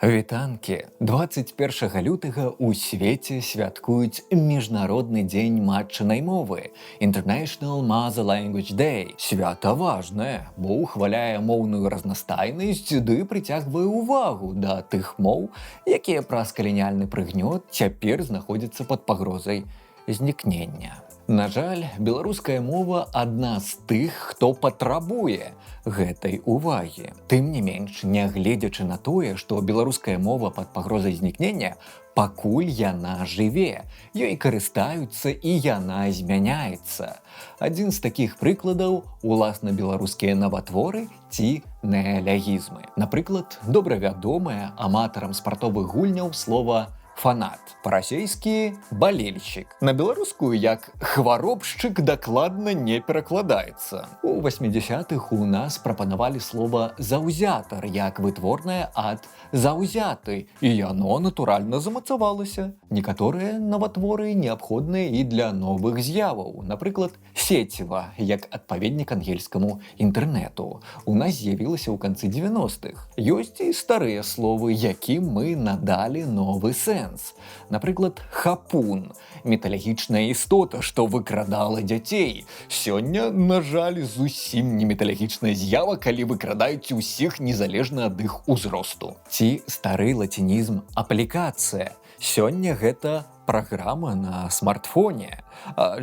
Вітанкі! 21 лютага ў свеце святкуюць Міжнародны дзень матчынай мовы International Mother Language Day. Свята важнае, бо ўхваляе моўную разнастайнасць ды прыцягвае ўвагу да тых моў, якія праз каланіяльны прыгнёт цяпер знаходзяцца пад пагрозай знікнення. На жаль, беларуская мова адна з тых, хто патрабуе гэтай увагі. Тым не менш, нягледзячы на тое, што беларуская мова пад пагрозай знікнення, пакуль яна жыве, ёй карыстаюцца і яна змяняецца. Адзін з такіх прыкладаў – уласна беларускія наватворы ці неалягізмы. Напрыклад, добра вядомае аматарам спартовых гульняў слова «фанат». Па-расейскі «балельшчык». На беларускую як «хваробшчык» дакладна не перакладаецца. У 80-х у нас прапанавалі слова «заўзятар» як вытворнае ад «заўзяты», і яно натуральна замацавалася. Некаторыя наватворы неабходныя і для новых з'яваў. Напрыклад, «сеціва» як адпаведнік ангельскаму інтэрнэту. У нас з'явілася ў канцы 90-х. Ёсць і старыя словы, якім мы надалі новы сэнс. Напрыклад, хапун – металагічная істота, што выкрадала дзяцей. Сёння, на жаль, зусім не металагічная з'ява, калі выкрадаюць усіх незалежна ад іх узросту. Ці стары лацінізм «аплікацыя». Сёння гэта праграма на смартфоне.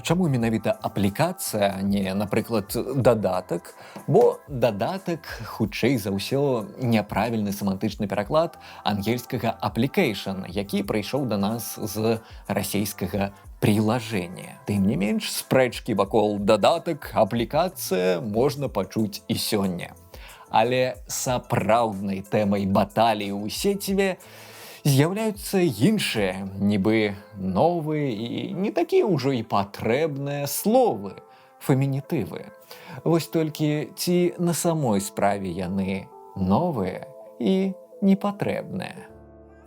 Чаму менавіта аплікацыя, а не, напрыклад, дадатак? Бо дадатак, хутчэй за ўсё, няправільны семантычны пераклад ангельскага application, які прыйшоў да нас з расейскага приложение. Тым не менш, спрэчкі вакол дадатак, аплікацыя можна пачуць і сёння. Але сапраўднай тэмай баталіі ў сеціве з'яўляюцца іншыя, нібы новыя і не такія ўжо і патрэбныя словы – фемінітывы. Вось толькі ці на самой справе яны новыя і непатрэбныя.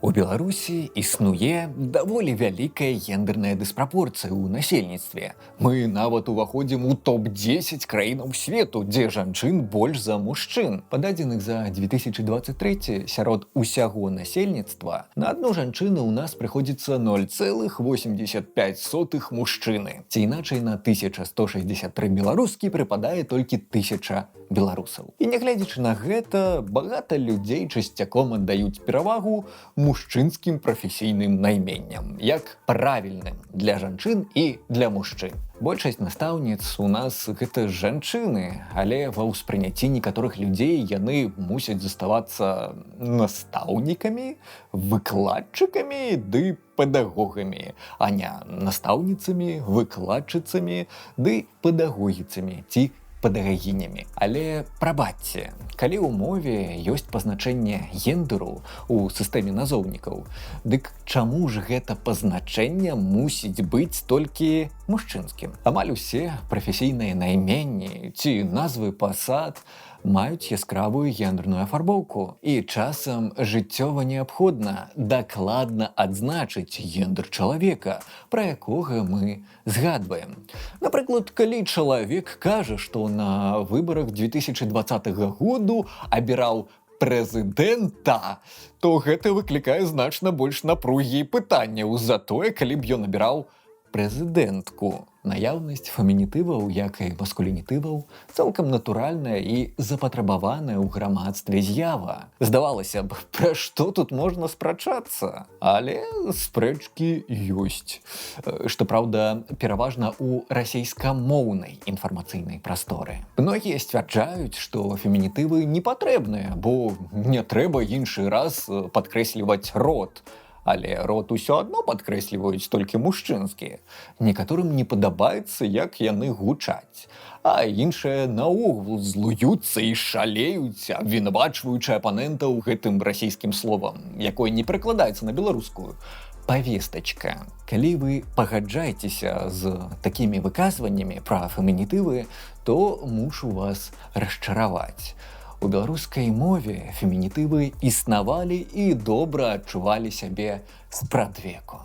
У Беларусі існуе даволі вялікая гендерная дыспрапорцыя ў насельніцтве. Мы нават уваходзім у топ-10 краінаў свету, дзе жанчын больш за мужчын. Па дадзеных за 2023 сярод усяго насельніцтва на адну жанчыну ў нас прыходзіцца 0,85 мужчыны. Ці іначай на 1163 беларускі прыпадае толькі 1000 беларусаў. І нягледзячы на гэта, багата людзей часцяком аддаюць перавагу мужчынскім прафесійным найменням, як правільным для жанчын і для мужчын. Большасць настаўніц у нас гэта жанчыны, але ва ўспрыняцці некаторых людзей яны мусяць заставацца настаўнікамі, выкладчыкамі ды педагогамі, а не настаўніцамі, выкладчыцамі ды педагогіцамі ці педагагінямі. Але прабачце, калі ў мове ёсць пазначэнне гендеру ў сістэме назоўнікаў, дык чаму ж гэта пазначэнне мусіць быць толькі мужчынскім? Амаль усе прафесійныя найменні ці назвы пасад маюць яскравую гендерную афарбоўку. І часам жыццёва неабходна дакладна адзначыць гендер чалавека, пра якога мы згадваем. Напрыклад, калі чалавек кажа, што на выбарах 2020 году абіраў прэзідэнта, то гэта выклікае значна больш напругі і пытанняў за тое, калі б ён абіраў прэзідэнтку. Наяўнасць фемінітываў, як і маскулінітываў, цалкам натуральная і запатрабаваная ў грамадстве з'ява. Здавалася б, пра што тут можна спрачацца? Але спрэчкі ёсць. Што праўда, пераважна ў расейскамоўнай інфармацыйнай прасторы. Многія сцвярджаюць, што фемінітывы не патрэбныя, бо не трэба іншы раз падкрэсліваць род. Але род усё адно падкрэсліваюць толькі мужчынскія. Некаторым не падабаецца, як яны гучаць. А іншыя наогул злуюцца і шалеюць, абвінавачваючы апанентаў гэтым расійскім словам, якое не перакладаецца на беларускую. Павестачка. Калі вы пагаджаецеся з такімі выказваннямі пра фемінітывы, то мушу вас расчараваць. У беларускай мове фемінітывы існавалі і добра адчувалі сябе спрадвеку.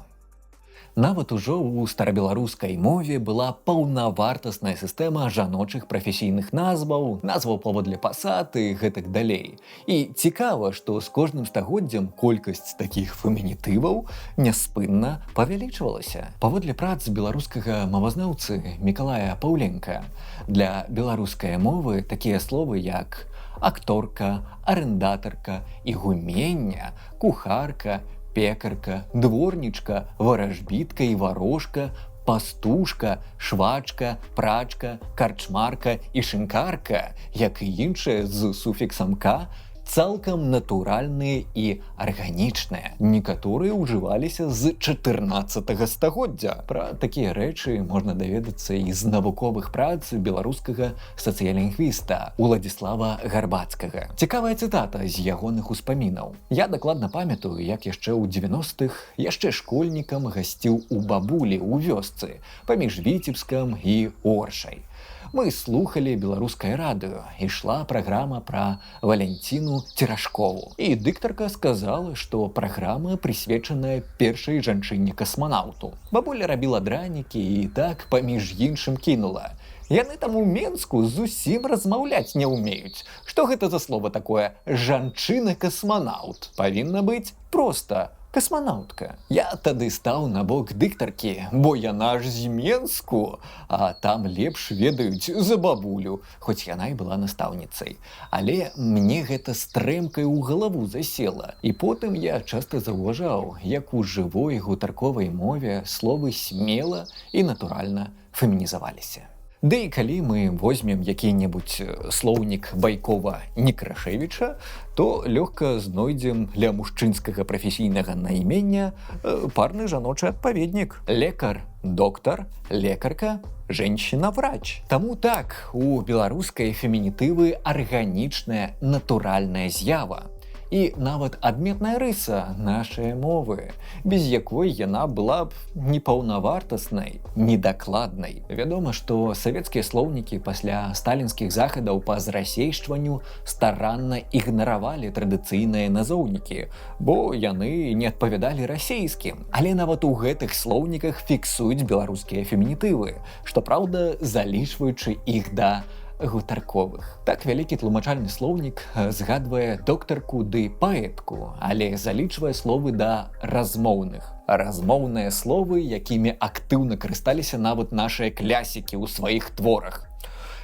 Нават ужо ў старабеларускай мове была паўнавартасная сістэма жаночых прафесійных назваў паводле пасад і гэтак далей. І цікава, што з кожным стагоддзям колькасць такіх фемінітываў няспынна павялічвалася. Паводле прац беларускага мовазнаўцы Мікалая Паўленка, для беларускай мовы такія словы як акторка, арендатарка, ігуменя, кухарка, пекарка, дворнічка, варажбітка і варожка, пастушка, швачка, прачка, карчмарка і шынкарка, як і іншыя з суфіксам «ка», цалкам натуральныя і арганічныя. Некаторыя ўжываліся з 14 стагоддзя. Пра такія рэчы можна даведацца і з навуковых прац беларускага сацыялінгвіста Уладзіслава Гарбацкага. Цікавая цытата з ягоных успамінаў. Я дакладна памятаю, як яшчэ ў 90-х яшчэ школьнікам гасціў у бабулі ў вёсцы паміж Віцебскам і Оршай. Мы слухали беларускае радыё, ішла праграма пра Валянціну Церашкову. І дыктарка сказала, што праграма прысвечаная першай жанчыне-касманаўту. Бабуля рабіла дранікі і так паміж іншым кінула: яны там у Менску зусім размаўляць не ўмеюць. Што гэта за слова такое «жанчына-касманаўт»? Павінна быць проста касманаўтка. Я тады стаў на бок дыктаркі, бо яна ж з Менску, а там лепш ведаюць за бабулю, хоць яна і была настаўніцай. Але мне гэта стрэмкай у галаву засела. І потым я часта заўважаў, як у жывой гутарковай мове словы смела і натуральна фемінізаваліся. Ды і калі мы возьмем які-небудзь слоўнік Байкова-Некрашевіча, то лёгка знойдзем для мужчынскага прафесійнага наймення парны жаночы адпаведнік. Лекар, доктар, лекарка, женщина-врач. Таму так, у беларускай фемінітывы арганічная натуральная з'ява. І нават адметная рыса нашай мовы, без якой яна была б непаўнавартаснай, недакладнай. Вядома, што савецкія слоўнікі пасля сталінскіх захадаў па зрасейшчванню старанна ігнаравалі традыцыйныя назоўнікі, бо яны не адпавядалі расейскім. Але нават у гэтых слоўніках фіксуюць беларускія фемінітывы, што праўда, залічваючы іх да гутарковых. Так вялікі тлумачальны слоўнік згадвае доктарку ды паэтку, але залічвае словы да размоўных. Размоўныя словы, якімі актыўна карысталіся нават нашыя клясікі ў сваіх творах.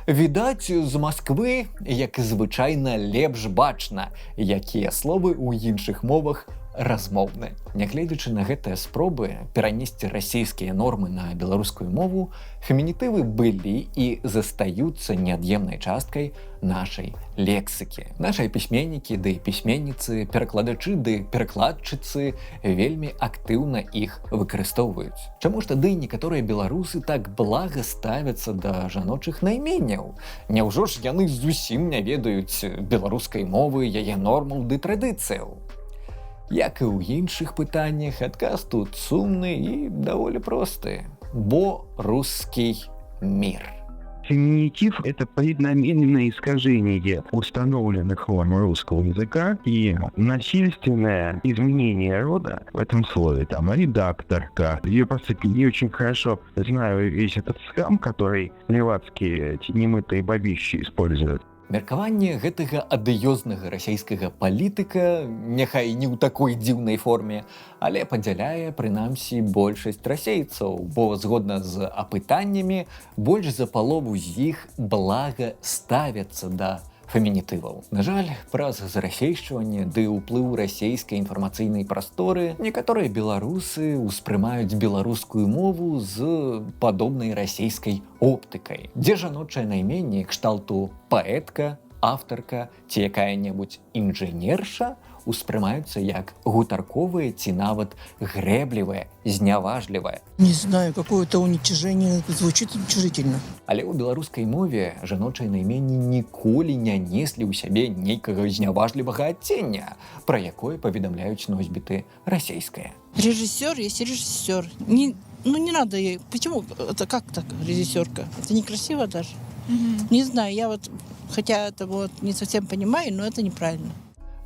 Відаць, з Масквы, як і звычайна, лепш бачна, якія словы ў іншых мовах размоўны. Нягледзячы на гэтыя спробы перанесці расійскія нормы на беларускую мову, фемінітывы былі і застаюцца неад'емнай часткай нашай лексікі. Нашыя пісьменнікі ды пісьменніцы, перакладачы ды перакладчыцы вельмі актыўна іх выкарыстоўваюць. Чаму ж тады некаторыя беларусы так блага ставяцца да жаночых найменняў? Няўжо ж яны зусім не ведаюць беларускай мовы, яе нормаў ды традыцыяў? Як і ў іншых пытаннях, адказ тут сумны і даволі просты. Бо русский мир. Феминитив – это преднамеренное искажение установленных форм русского языка и насильственное изменение рода в этом слове. Там редакторка. Я просто не очень хорошо знаю весь этот схам, который левацкие немытые бабищи используют. Меркаванне гэтага адыёзнага расійскага палітыка, няхай не ў такой дзіўнай форме, але падзяляе, прынамсі, большасць расейцаў, бо згодна з апытаннямі, больш за палову з іх блага ставяцца да фемінітываў. На жаль, праз зарасейшчванне ды ўплыў расейскай інфармацыйнай прасторы некаторыя беларусы ўспрымаюць беларускую мову з падобнай расейскай оптыкай, дзе жаночае найменне кшталту паэтка, аўтарка ці якая-небудзь інжынерша успрымаюцца як гутарковыя ці нават грэблівыя, зняважлівыя. Не знаю, какое-то уничижение, звучит уничижительно. Але ў беларускай мове жаночыя найменні ніколі не неслі ў сябе нейкага зняважлівага адцення, пра якое паведамляюць носьбіты расейскае. Режиссер есть режиссер. Не надо ей. Почему? Это как так, режиссерка? Это некрасиво даже. Не знаю, я вот, хотя это вот не совсем понимаю, но это неправильно.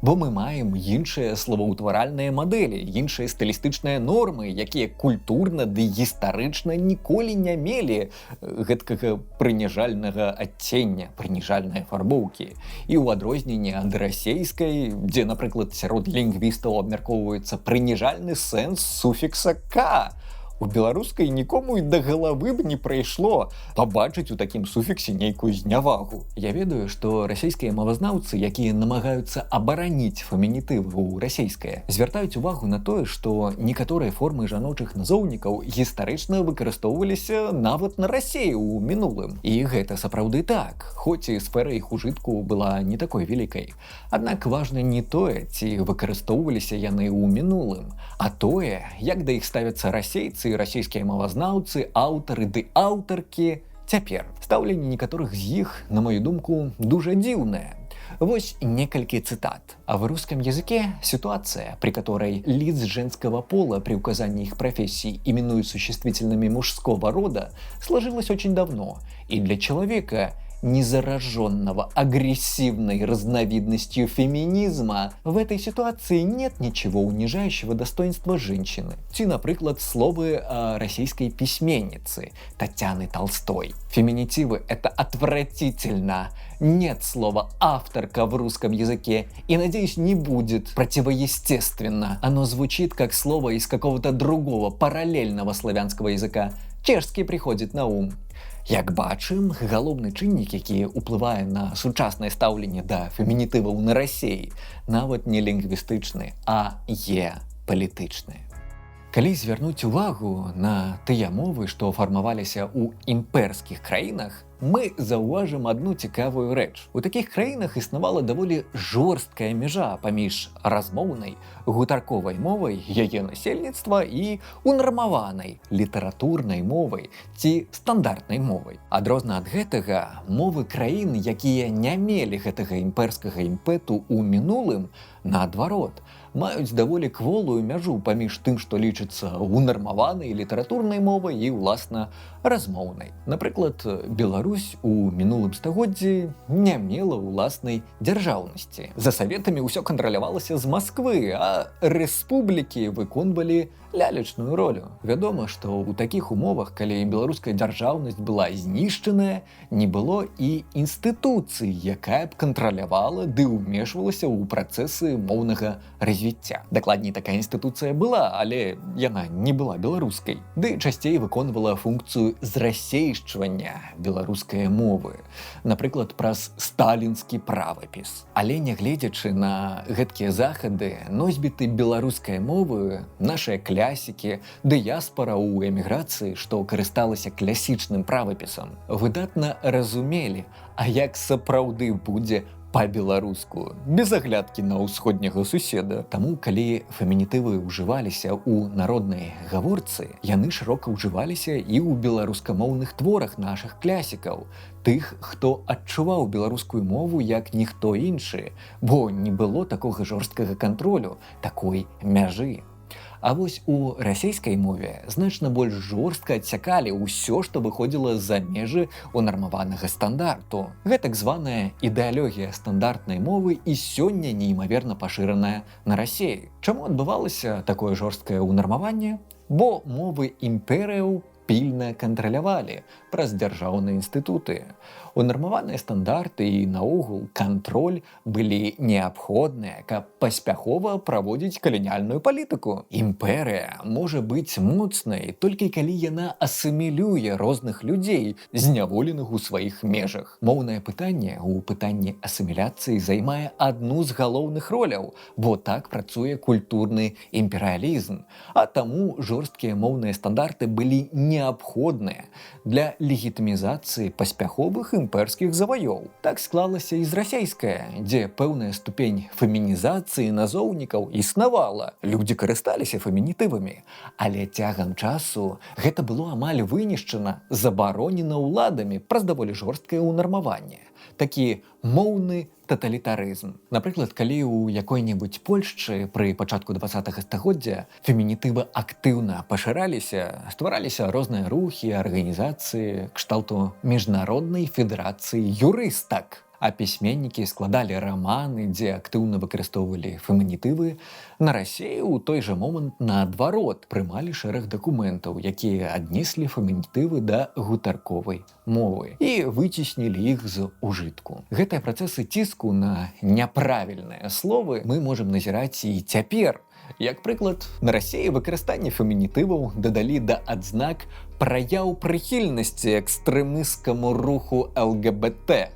Бо мы маем іншыя словаўтваральныя мадэлі, іншыя стылістычныя нормы, якія культурна ды гістарычна ніколі не мелі гэткага прыніжальнага адцення, прыніжальнай афарбоўкі. І ў адрозненне ад расейскай, дзе, напрыклад, сярод лінгвістаў абмяркоўваецца прыніжальны сэнс суфікса «к», у беларускай нікому і да галавы б не прыйшло пабачыць у такім суфіксе нейкую знявагу. Я ведаю, што расійскія мовазнаўцы, якія намагаюцца абараніць фемінітывы ў расійскае, звяртаюць увагу на тое, што некаторыя формы жаночых назоўнікаў гістарычна выкарыстоўваліся нават на Расіі ў мінулым. І гэта сапраўды так, хоць і сфера іх ужытку была не такой вялікай. Аднак важна не тое, ці выкарыстоўваліся яны ў мінулым, а тое, як да іх ставяцца расейцы, расійскія мовазнаўцы, аўтары ды аўтаркі цяпер. Стаўленне некаторых з іх, на мою думку, дужа дзіўнае. Вот несколько цитат. А в русском языке ситуация, при которой лиц женского пола при указании их профессий именуют существительными мужского рода, сложилась очень давно. И для человека, не зараженного агрессивной разновидностью феминизма, в этой ситуации нет ничего унижающего достоинства женщины. Ці, например, словы российской письменницы Татьяны Толстой. Феминитивы — это отвратительно. Нет слова «авторка» в русском языке и, надеюсь, не будет противоестественно. Оно звучит как слово из какого-то другого параллельного славянского языка. Чешский приходит на ум. Як бачым, галоўны чыннік, які ўплывае на сучаснае стаўленне да фемінітываў на Расіі, нават не лінгвістычны, а палітычны. Калі звярнуць увагу на тыя мовы, што фармаваліся ў імперскіх краінах, мы заўважым адну цікавую рэч. У такіх краінах існавала даволі жорсткая мяжа паміж размоўнай, гутарковай мовай яе насельніцтва і унармаванай літаратурнай мовай ці стандартнай мовай. Адрозна ад гэтага, мовы краін, якія не мелі гэтага імперскага імпэту ў мінулым, наадварот, маюць даволі кволую мяжу паміж тым, што лічыцца унармаванай літаратурнай мовай і, уласна, размоўнай. Напрыклад, Беларусь у мінулым стагоддзі не мела ўласнай дзяржаўнасці. За саветамі ўсё кантралявалася з Масквы, а рэспублікі выконвалі лялечную ролю. Вядома, што ў такіх умовах, калі беларуская дзяржаўнасць была знішчаная, не было і інстытуцыі, якая б кантралявала ды ўмешвалася ў працэсы моўнага развіцця. Дакладней, такая інстытуцыя была, але яна не была беларускай. Ды часцей выконвала функцыю зрасейшчвання беларускай мовы. Напрыклад, праз сталінскі правапіс. Але нягледзячы на гэткія захады, носьбіты беларускай мовы, нашыя клясікі, дыяспара ў эміграцыі, што карысталася класічным правапісам, выдатна разумелі, а як сапраўды будзе па-беларуску, без аглядкі на ўсходняга суседа. Таму, калі фемінітывы ўжываліся ў народнай гаворцы, яны шырока ўжываліся і ў беларускамоўных творах нашых клясікаў, тых, хто адчуваў беларускую мову як ніхто іншы, бо не было такога жорсткага кантролю, такой мяжы. А вось у расійскай мове значна больш жорстка адсякалі ўсё, што выходзіла з-за межы унармаванага стандарту. Гэтак званая ідэалогія стандартнай мовы і сёння неймаверна пашыраная на Расіі. Чаму адбывалася такое жорсткае унармаванне? Бо мовы імперыяў пільна кантралявалі праз дзяржаўныя інстытуты. Унармаваныя стандарты і наогул кантроль былі неабходныя, каб паспяхова праводзіць каланіяльную палітыку. Імперыя можа быць моцнай толькі калі яна асімілюе розных людзей, зняволеных у сваіх межах. Моўнае пытанне ў пытанні асіміляцыі займае адну з галоўных роляў, бо так працуе культурны імперыялізм. А таму жорсткія моўныя стандарты былі неабходныя для легітымізацыі паспяховых імперскіх заваёў. Так склалася і з расійская, дзе пэўная ступень фемінізацыі назоўнікаў існавала. Людзі карысталіся фемінітывамі, але цягам часу гэта было амаль вынішчана, забаронена ўладамі праз даволі жорсткае ўнармаванне. Такі моўны таталітарызм. Напрыклад, калі ў якой-небудзь Польшчы пры пачатку 20-го стагоддзя фемінітывы актыўна пашыраліся, ствараліся розныя рухі, арганізацыі, кшталту міжнароднай федэрацыі юрыстак. а пісьменнікі складалі раманы, дзе актыўна выкарыстоўвалі фемінітывы, на Расіі ў той жа момант наадварот прымалі шэраг дакументаў, якія аднеслі фемінітывы да гутарковай мовы і выцеснілі іх з ужытку. Гэтыя працэсы ціску на няправільныя словы мы можам назіраць і цяпер. Як прыклад, на Расіі выкарыстанне фемінітываў дадалі да адзнак праяў прыхільнасці экстрэмісцкаму руху ЛГБТ.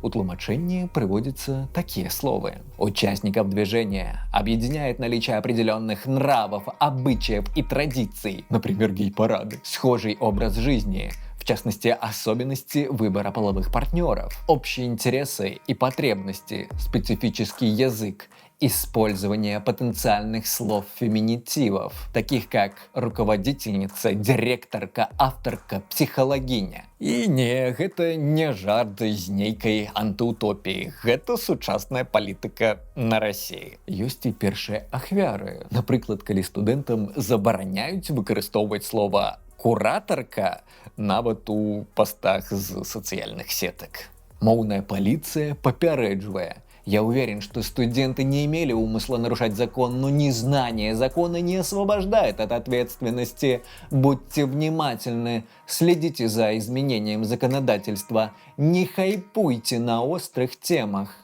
У тлумачении приводятся такие слова. Участников движения объединяет наличие определенных нравов, обычаев и традиций, например, гей-парады, схожий образ жизни, в частности, особенности выбора половых партнеров, общие интересы и потребности, специфический язык, использование потенциальных слов феминитивов, таких как руководительница, директорка, авторка, психологиня. І не, гэта не жарт з нейкай антыутопіі, гэта сучасная палітыка на Расіі. Ёсць і першыя ахвяры. Напрыклад, калі студэнтам забараняюць выкарыстоўваць слова «куратарка» нават у пастах з сацыяльных сетак. Моўная паліцыя папярэджвае: я уверен, что студенты не имели умысла нарушать закон, но незнание закона не освобождает от ответственности. Будьте внимательны, следите за изменением законодательства, не хайпуйте на острых темах.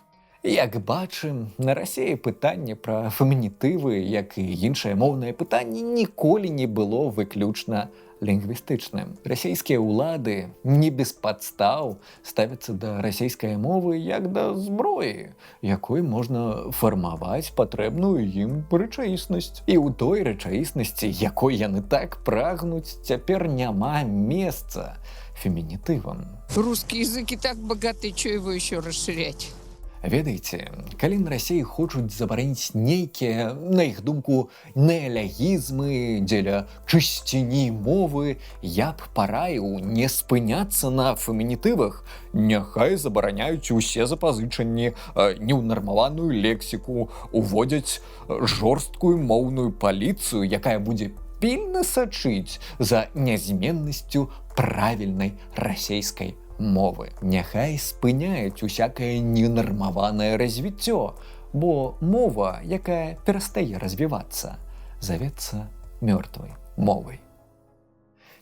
Як бачым, на Расіі пытанне пра фемінітывы, як і іншае моўнае пытанне, ніколі не было выключна лінгвістычным. Расійскія ўлады не без падстаў ставяцца да расійскай мовы як да зброі, якой можна фармаваць патрэбную ім рэчаіснасць. І ў той рэчаіснасці, якой яны так прагнуць, цяпер няма месца фемінітывам. Русский язык и так богатый, что его еще расширять? Ведаеце, калі на Расіі хочуць забараніць нейкія, на іх думку, неалягізмы дзеля чысціні мовы, я б параіў не спыняцца на фемінітывах. Няхай забараняюць усе запазычанні, неўнармаваную лексіку, уводзяць жорсткую моўную паліцыю, якая будзе пільна сачыць за нязменнасцю правільнай расійскай мовы. Няхай спыняюць усякае ненармаванае развіццё, бо мова, якая перастае развівацца, завецца мёртвай мовай.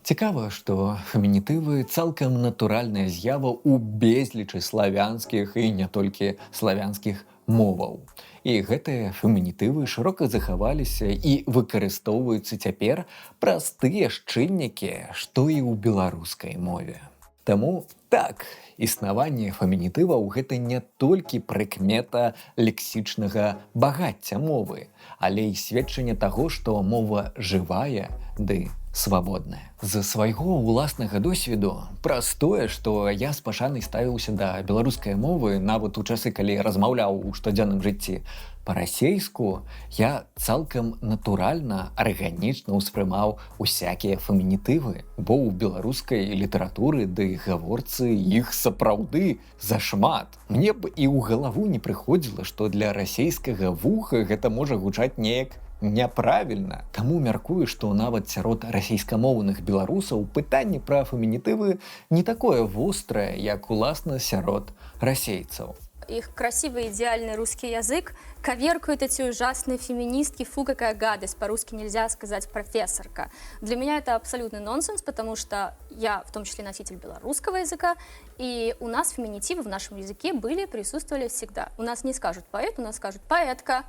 Цікава, што фемінітывы цалкам натуральная з'ява ў безлічы славянскіх і не толькі славянскіх моваў. І гэтыя фемінітывы шырока захаваліся і выкарыстоўваюцца цяпер праз тыя ж чыннікі, што і ў беларускай мове. Таму так, існаванне фемінітываў гэта не толькі прыкмета лексічнага багацця мовы, але і сведчанне таго, што мова жывая ды свабодная. З свайго ўласнага досведу праз тое, што я з пашанай ставіўся да беларускай мовы нават у часы, калі размаўляў у штодзённым жыцці па-расейску, я цалкам натуральна, арганічна ўспрымаў усякія фемінітывы, бо ў беларускай літаратуры ды гаворцы іх сапраўды зашмат. Мне б і ў галаву не прыходзіла, што для расейскага вуха гэта можа гучаць неяк няправільна. Таму мяркую, што нават сярод расейскамоўных беларусаў пытанне пра фемінітывы не такое вострае, як уласна сярод расейцаў. Их красивый идеальный русский язык коверкают эти ужасные феминистки. Фу, какая гадость, по-русски нельзя сказать профессорка. Для меня это абсолютный нонсенс, потому что я в том числе носитель белорусского языка, и у нас феминитивы в нашем языке присутствовали всегда. У нас не скажут поэт, у нас скажут поэтка.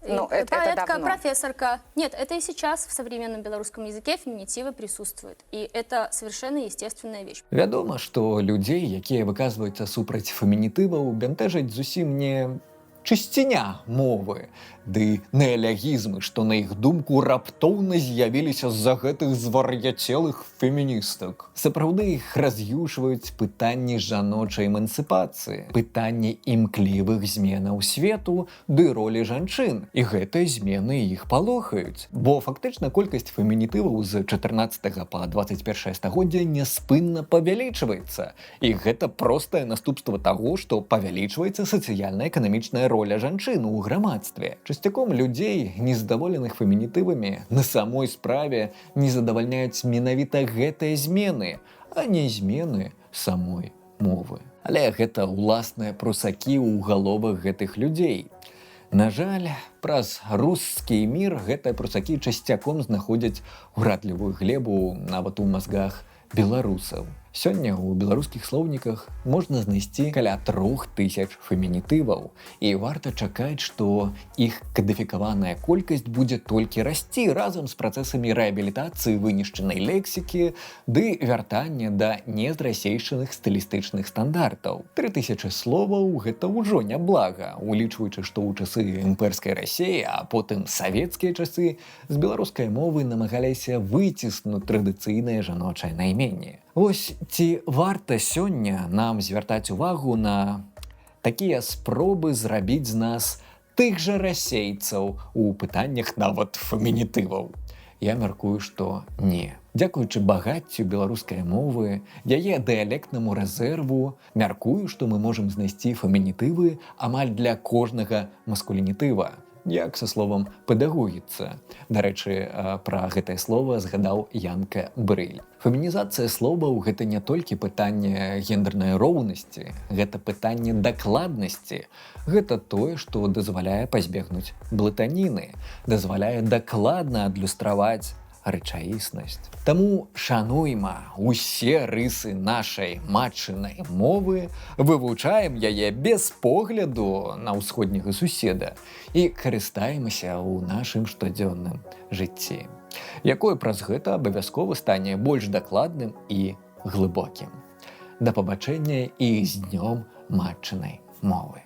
Ну, это поэтка, давно. профессорка. Нет, это и сейчас в современном белорусском языке феминитивы присутствуют. И это совершенно естественная вещь. Вядома, што людзей, якія выказваюцца супраць фемінітываў, бянтэжаць зусім не чысціня мовы, ды неалягізмы, што на іх думку раптоўна з'явіліся з-за гэтых звар'яцелых феміністак. Сапраўды іх раз'юшваюць пытанні жаночай эмансіпацыі, пытанні імклівых зменаў свету ды ролі жанчын. І гэтыя змены іх палохаюць. Бо фактычна колькасць фемінітываў з 14 па 21 стагоддзя няспынна павялічваецца. І гэта простае наступства таго, што павялічваецца сацыяльна-эканамічная роля жанчын у грамадстве. Часцяком людзей, незадаволеных фемінітывамі, на самой справе не задавальняюць менавіта гэтыя змены, а не змены самой мовы. Але гэта ўласныя прусакі ў галовах гэтых людзей. На жаль, праз рускі мір гэтыя прусакі часцяком знаходзяць урадлівую глебу нават у мазгах беларусаў. Сёння ў беларускіх слоўніках можна знайсці каля 3000 фемінітываў, і варта чакаць, што іх кадыфікаваная колькасць будзе толькі расці разам з працэсамі рэабілітацыі вынішчанай лексікі ды вяртання да незрасейшаных стылістычных стандартаў. 3000 словаў гэта ўжо няблага, улічваючы, што ў часы імперскай Расіі, а потым савецкія часы з беларускай мовы намагаліся выціснуць традыцыйнае жаночае найменне. Вось ці варта сёння нам звяртаць увагу на такія спробы зрабіць з нас тых жа расейцаў у пытаннях нават фемінітываў? Я мяркую, што не. Дзякуючы багаццю беларускай мовы, яе дыялектнаму рэзерву, мяркую, што мы можам знайсці фемінітывы амаль для кожнага маскулінітыва, як са словам «педагогіцца». Дарэчы, пра гэтае слова згадаў Янка Брыль. Фемінізацыя словаў – гэта не толькі пытанне гендернай роўнасці, гэта пытанне дакладнасці. Гэта тое, што дазваляе пазбегнуць блытаніны, дазваляе дакладна адлюстраваць рэчаіснасць. Таму шануйма усе рысы нашай матчынай мовы, вывучаем яе без погляду на ўсходняга суседа і карыстаемся ў нашым штодзённым жыцці, якое праз гэта абавязкова стане больш дакладным і глыбокім. Да пабачэння і з днём матчынай мовы.